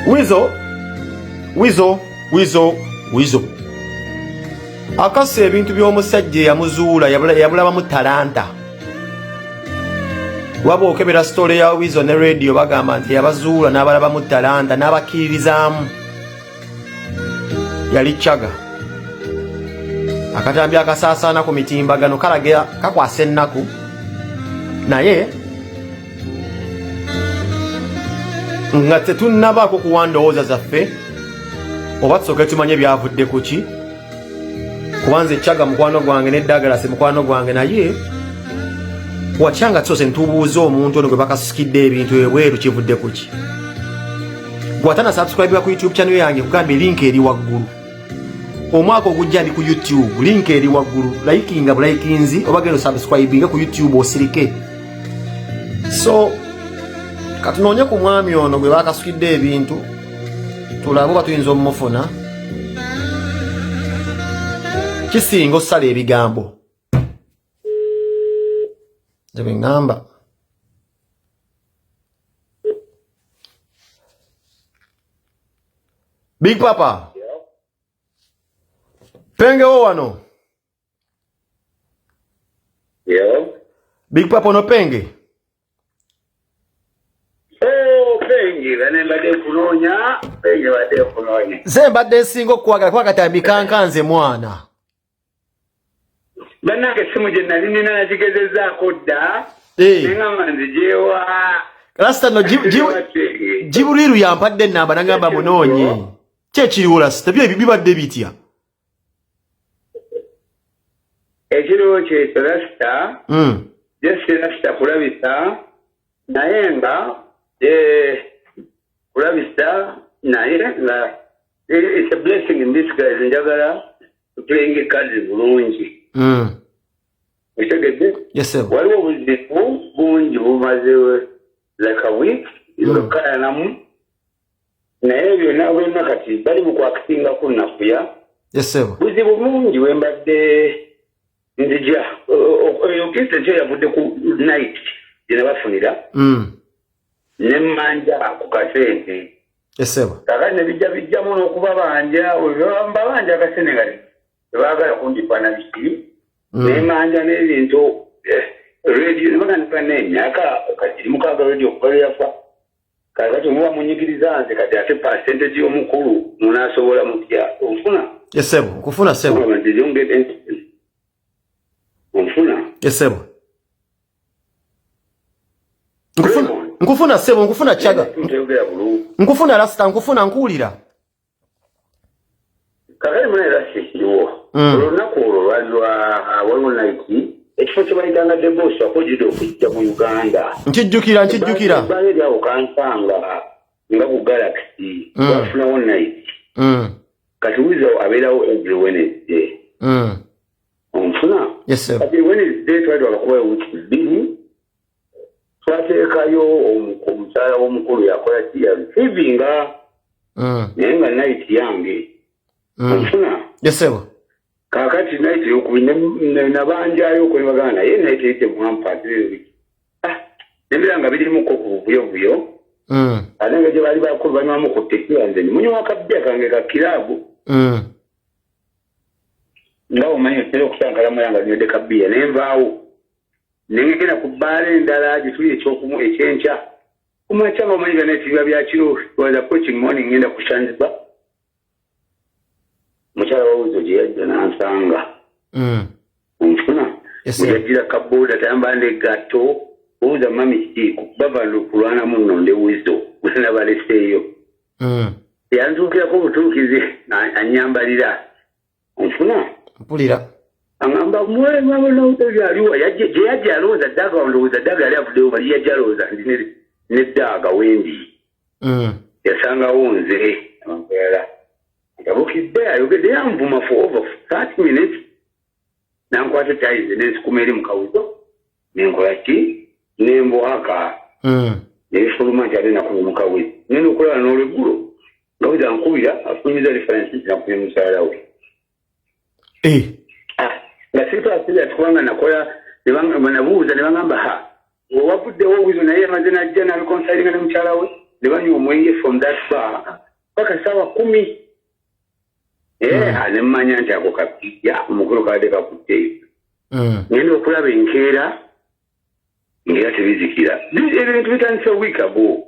Wizo. Akase ebintu by'omusajja yamuzuula yabulabamu talanta. Waba okebera story ya Wizo ne radio bagamba nti yabazuula n'abalabamu talanta n'abakkiririzaamu. Yali Chaga. Akatambi akasaasaana ku mitimbagano kalagira kakwasa ennaku. Naye nga tetunnabaako kuwa ndowooza zaffe oba tusooke tumanye byavudde ku ki. Kubanze Chaga mukwano gwange ne Douglas mukwano gwange, naye watyanga tusose ntubuuza omuntu ono gwe bakasikidde ebintu ebweru kivudde ku ki. Gwatana subscribe ku YouTube channel yange kugamba link eri waggulu. Omwaka ogujja ndi ku YouTube, link eri waggulu. Likinga bulikinzi oba gendo subscribinga ku YouTube osirike. So katunoonye ku mwami ono gwe bakasukidde ebintu tulabe oba tuyinza omufuna kisinga osala ebigambo nze ngamba. Big Papa Penge wo wano. Big Papa no Penge. Ze mbadde nsinga okukwagala kuba katambi kankanze mwana. Bannange simu gye nali nina nagigezezaako dda. Neŋŋamba nzijewa. Rasta no Jibuliru yampadde ennamba nagamba munoonye. Ki ekiriwo Rasta? Byo bibadde bitya? Ekiriwo kyekyo Rasta. Jesse Rasta kulabisa naye nga kulabisa naye nga it's a blessing in disguise. Njagala playing cards bulungi. Utegedde? Yes sir. Waliwo obuzibu bungi bumaze like a week ngakayanamu naye byonna bwonna kati bali mu kwakitinga ku nnafuya. Yes sir. Buzibu bungi wembadde nzija okiste kyo yavudde ku night gye bafunira nemmanja ku kasente. Yes sir. Kakati ne bijjamu n'okubabanja babanja akasente kati tebaagala kundipana biki nemmanja n'ebintu radio nebagandika n'emyaka kati mukaaga radio okuva lwe yafa kakati muba munyigiriza nze kati ate percentage y'omukulu munaasobola mutya onfuna. Yes sir. Nkufuna sebo. Onfuna. Yes sebo. Nkufuna sebo, nkufuna Chaga. Nkufuna Rasta, nkufuna nkuwulira. Kakati muna Rasta ekiriwo. Olunaku olwo waliwo naiki ekifo kye bayitanga Debosi akojjidde okujja mu Uganda. Nkijjukira. Baali awo kansanga nga ku Galaxy. Bafunawo naiki. Kati Wizo abeerawo every Wednesday. Onfuna? Yes sir. Kati Wednesday twali wakubayo wiki bbiri. Twateekayo omukyala w'omukulu yakola receiving naye nga night yange. Onfuna? Yes sir. Kakati night yokubi nabanjayo okwe bagana naye night eyite muwampaatireyo nebira nga birimuko ku buyobuyo. Ate nga gye baali bakulu banywamu ku tekiya nze nimunywa akabbiya kange ka kiraabu. Nga omanyi otera okusankalamu yanga nywedde kabbiya nenvaawo nengegera ku bbaala endala gye tuli ekyenkya kumakya nga omanyi gana ekibiba bya kiro was approaching morning ngenda ku Shanzibar. Mukyala wa Wizo gye yajja n'ansanga. Onfuna? Yajjira kabooda tayambala n'eggatto buuza mami kiki bava kulwanamu nno nde Wizo nabaleseeyo. Yantuukirako obutuukizi annyambalira. Onfuna? Mpulira. Angamba mwe mabona utaliwa gye yajja alowooza Daaga ndowooza Daaga yali avuddeyo bali yajja alowooza ndi ne Daaga wendi. Yasangawo nze amankwera ngabukidde ayogedde yanvuma for over 30 minutes nankwata tayize nensikuma eri mu Kawizo nenkola ki nembwaka nebifuluma nti ate nakuba mu Kawizo nenda okulaba n'olweggulo nga Wizo ankubira afunyiza referensi nakuba mukyala we. Nga situasira kubanga nakola nabuuza ne bagamba wavuddewo Wizo naye amaze najja n'abikonsalinga ne mukyala we ne banywa omwenge from that bar paka sawa 10. Ne mmanya nti ako kapija omukulu kadde kakutte. Ngenda okulaba enkeera ngera tebizikira. Ebintu bitandise week ago.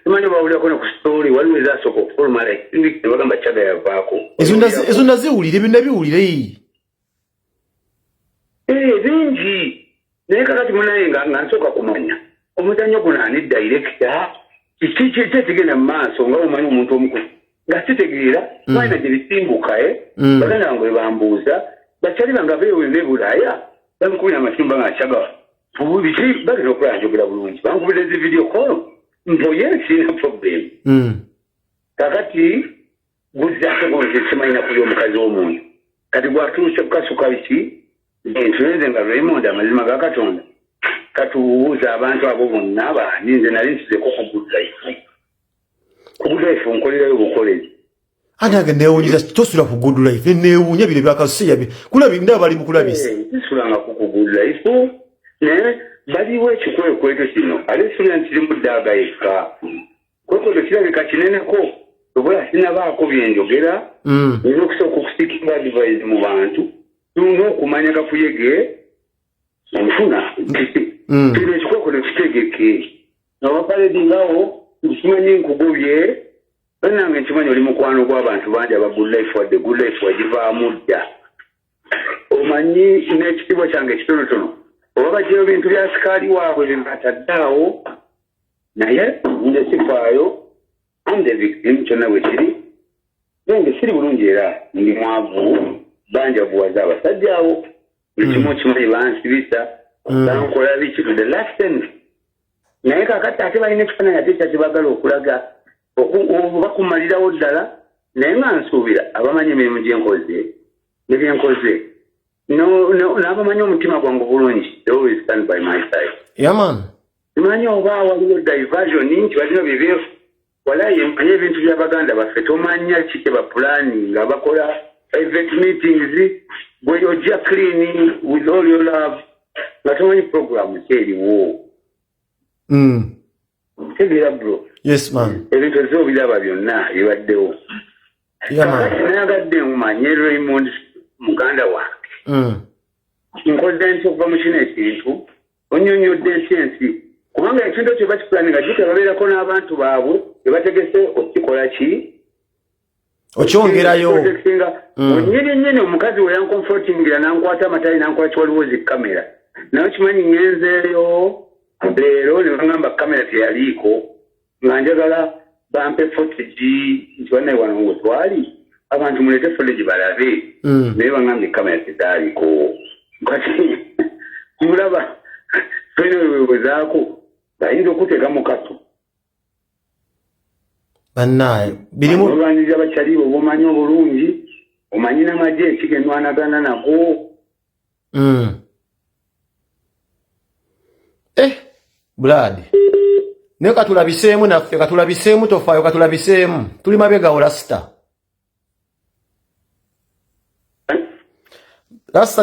Simanyi bawulirako ne ku story waliwo ezasooka okufuluma like ne bagamba Chagga yavaako. Ezo naziwulire ebyo nabiwulire. Bingi. Naye kakati munaye nga nsooka kumanya omuzannyo guno ani director kiki kigenda mu maaso nga omanyi omuntu omukulu nga kitegeera balina gye bisimbuka baganda ngo bambuuza bakyali banga beewembe Bulaaya bamukubira amasimba nga Chagga biki bagenda okulaba njogera bulungi bankubira ezi video call mpoye sina problem kakati guzzaako gonse kimanyina kuli omukazi w'omuntu kati gwatuuse kukasuka biki entulenze nga Raymond amazima ga Katonda katuwuuza abantu abo bonna bandi nze nali nsizeko ku good life nkolerayo bukolezi anange neewunyiriza tosula ku good life neewuunya bire byakasuseya kulabi ndaba bali mu kulabisa tisulanga ku good life naye baliwo ekikwekweto kino ate sula nkiri mu ddaaga yekka kwekweto kirabika kineneko obola sinabaako byenjogera nina okusooka okusiikinga advice mu bantu tulina okumanya kakuyege enfuna kino ekikweko nekitegeke nawapaledingawo nkimanyi nkugobye nange nkimanyi oli mukwano gw'abantu bangi aba good life wadde good life wagivaamu dda omanyi n'ekitiibwa kyange ekitonotono oba bajjayo bintu bya sikaali waabwe byebataddeawo naye nze sifaayo am the victim kyonna bwe kiri nenge siri bulungi era ndi mwavu banjavuwaza abasajja abo buli kimu kimanyi bansibisa bankola biki to the last end naye kakati ate balina ekifaananyi ate kyakibagala okulaga bakumalirawo ddala naye nga nsuubira abamanyi emirimu gyenkoze ne byenkoze n'abamanyi omutima gwange bulungi they always stand by my side. Simanyi oba waliwo diversion nti balina byebeefu walayi manye ebintu by'abaganda baffe tomanya kike bapulani nga bakola private meetings bwe ojja clean with all your love nga tomanyi program kyeriwo tegeera bro. Yes man. Ebintu ez'obiraba byonna bibaddewo kakati nayagadde mumanye Raymond muganda wange nkoze nti okuva mu kino ekintu onyonyodde ensi kubanga ekintu ekyo bakipulaninga jjuke babeerako n'abantu baabwe bebategese okikola ki okyongerayo onyini omukazi we yankomfortingira nankwata amatayi nankola kiwaliwo zi kamera naye kimanyi ngenzeeyo leero ne bagamba kamera teyaliiko nga njagala bampe footage nti bannaye wano we twali abantu mulete footage balabe naye bangambye kamera tezaaliko kati mulaba tulina wewewezaako bayinza okuteeka mu kato bannaye birimu olwaniriza bakyalibo bomanyi obulungi omanyi n'amagye ekigendwanagana nago Brad naye katulabiseemu naffe katulabiseemu tofaayo katulabiseemu tuli mabegawo Rasta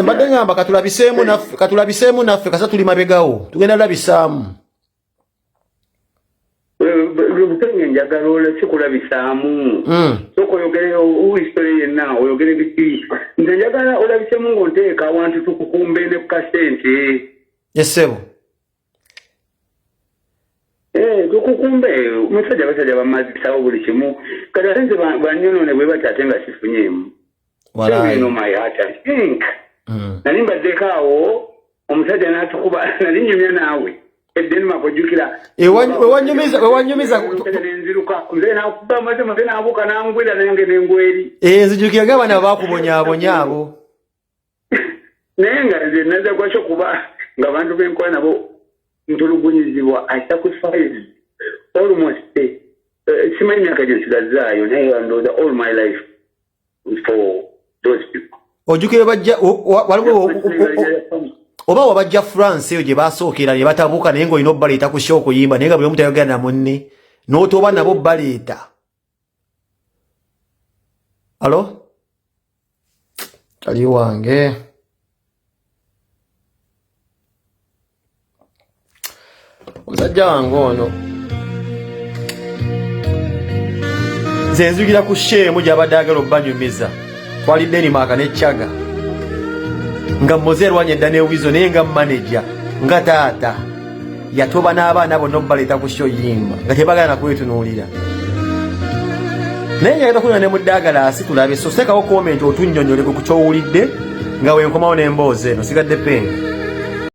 mbadde ngamba katulabiseemu naffe kasa tuli mabegawo tugenda labisaamu butenge njagala oleke kulabisaamu soka oyogere history yenna oyogere biki nze njagala olabisemu ng'onteeka awantu tukukumbe ne ku kasente yesebo tukukumbe basajja bamazisawo buli kimu kati ate nze bannyonoone bwe bati ate nga sifunyeemu my heart I think nali mbaddeko awo omusajja n'atukuba nali nyumya naawe Denmark ojjukira wewanyumiza nenziruka nze nakuba mazima nze nabuuka nangwira nange nengweri nzijukiraga abana bakubonyaabonya abo naye nga nze naza kwakyo kuba nga abantu benkola nabo ntulugunyizibwa I sacrificed almost simanyi myaka gye nsigazaayo naye ndowooza all my life for those people ojjukire bajja oba wabajja France eyo gye basookera ne batabuuka naye ng'olina obbaleeta ku show okuyimba naye nga buli omu tayogera na munne n'otoba nabo baleeta alo ali wange omusajja wange ono nze nzijira ku shemu gy'abadde agala obbanyumiza twali Denmark ne Chaga nga mmoze erwanya edda n'ewizo naye nga manager nga taata yatoba n'abaana bonna obbaleeta ku show yimba nga tebagala nakwetunuulira naye njagala kulina ne mu Ddagalaasi tulabe so sekawo comment otunnyonnyole ku kyowulidde nga wenkomawo n'emboozi eno sigadde penga